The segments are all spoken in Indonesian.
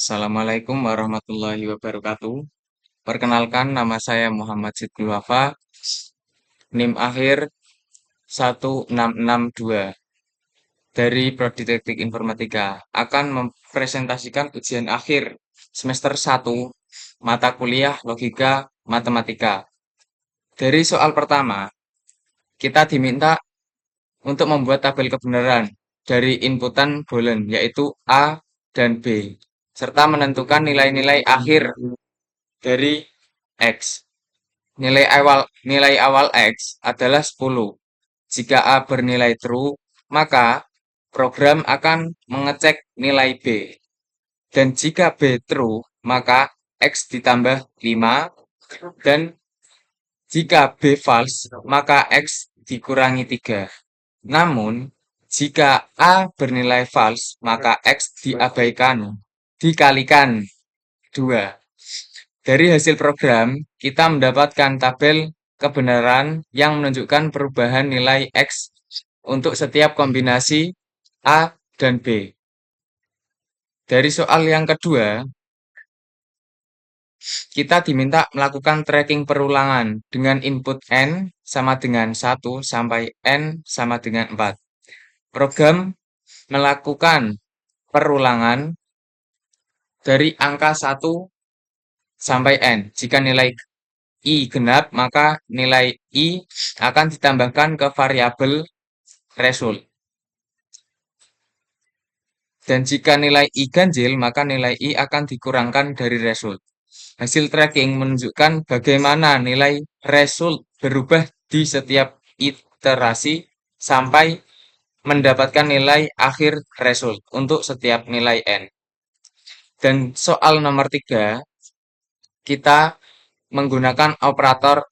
Assalamualaikum warahmatullahi wabarakatuh. Perkenalkan, nama saya Muhammad Sidqul Wafa, NIM akhir 1662 dari Prodi Teknik Informatika akan mempresentasikan ujian akhir semester 1 mata kuliah Logika Matematika. Dari soal pertama, kita diminta untuk membuat tabel kebenaran dari inputan boolean, yaitu A dan B, serta menentukan nilai-nilai akhir dari X. Nilai awal X adalah 10. Jika A bernilai true, maka program akan mengecek nilai B. Dan jika B true, maka X ditambah 5. Dan jika B false, maka X dikurangi 3. Namun, jika A bernilai false, maka X diabaikan, dikalikan 2. Dari hasil program, kita mendapatkan tabel kebenaran yang menunjukkan perubahan nilai X untuk setiap kombinasi A dan B. Dari soal yang kedua, kita diminta melakukan tracking perulangan dengan input N sama dengan 1 sampai N sama dengan 4. Program melakukan perulangan dari angka 1 sampai N. Jika nilai I genap, maka nilai I akan ditambahkan ke variabel result. Dan jika nilai I ganjil, maka nilai I akan dikurangkan dari result. Hasil tracking menunjukkan bagaimana nilai result berubah di setiap iterasi sampai mendapatkan nilai akhir result untuk setiap nilai N. Dan soal nomor 3, kita menggunakan operator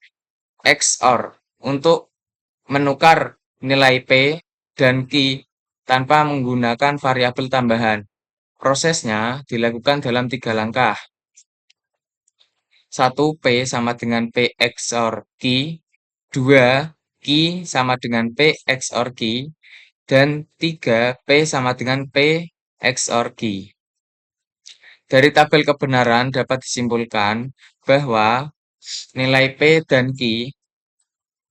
XOR untuk menukar nilai P dan Q tanpa menggunakan variabel tambahan. Prosesnya dilakukan dalam 3 langkah. 1. P sama dengan P XOR Q. 2. Q sama dengan P XOR Q. Dan 3. P sama dengan P XOR Q. Dari tabel kebenaran dapat disimpulkan bahwa nilai P dan Q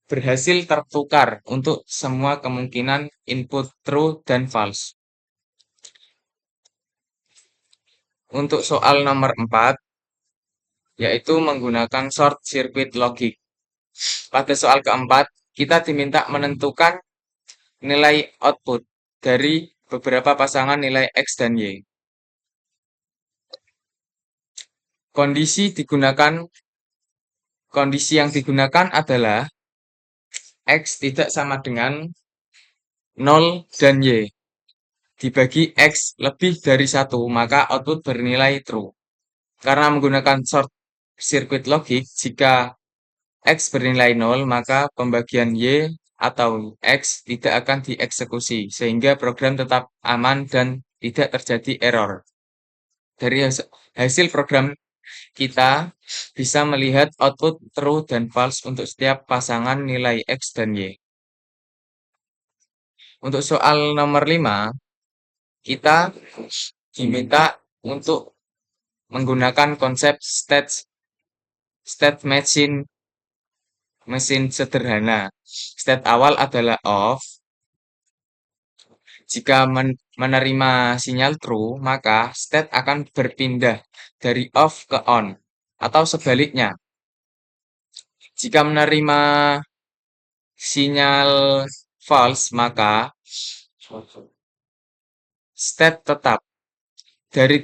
berhasil tertukar untuk semua kemungkinan input true dan false. Untuk soal nomor 4, yaitu menggunakan short circuit logic. Pada soal keempat, kita diminta menentukan nilai output dari beberapa pasangan nilai X dan Y. Kondisi yang digunakan adalah X tidak sama dengan 0 dan Y. Dibagi X lebih dari 1, maka output bernilai true. Karena menggunakan short circuit logic, jika X bernilai 0, maka pembagian Y atau X tidak akan dieksekusi, sehingga program tetap aman dan tidak terjadi error. Dari hasil program, kita bisa melihat output true dan false untuk setiap pasangan nilai X dan Y. Untuk soal nomor 5, kita diminta untuk menggunakan konsep state mesin sederhana. State awal adalah off. Jika menerima sinyal true, maka state akan berpindah dari off ke on, atau sebaliknya. Jika menerima sinyal false, maka state tetap. Dari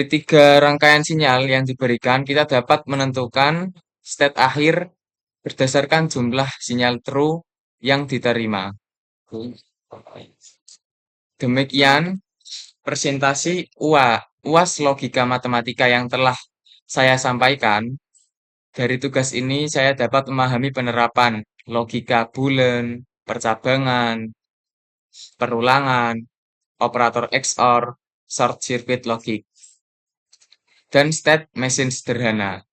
tiga rangkaian sinyal yang diberikan, kita dapat menentukan state akhir berdasarkan jumlah sinyal true yang diterima. Demikian presentasi UAS Logika Matematika yang telah saya sampaikan. Dari tugas ini saya dapat memahami penerapan logika boolean, percabangan, perulangan, operator XOR, short circuit logic, dan state mesin sederhana.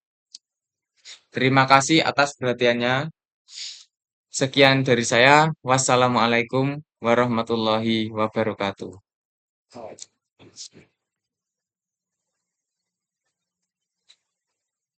Terima kasih atas perhatiannya. Sekian dari saya. Wassalamualaikum warahmatullahi wabarakatuh.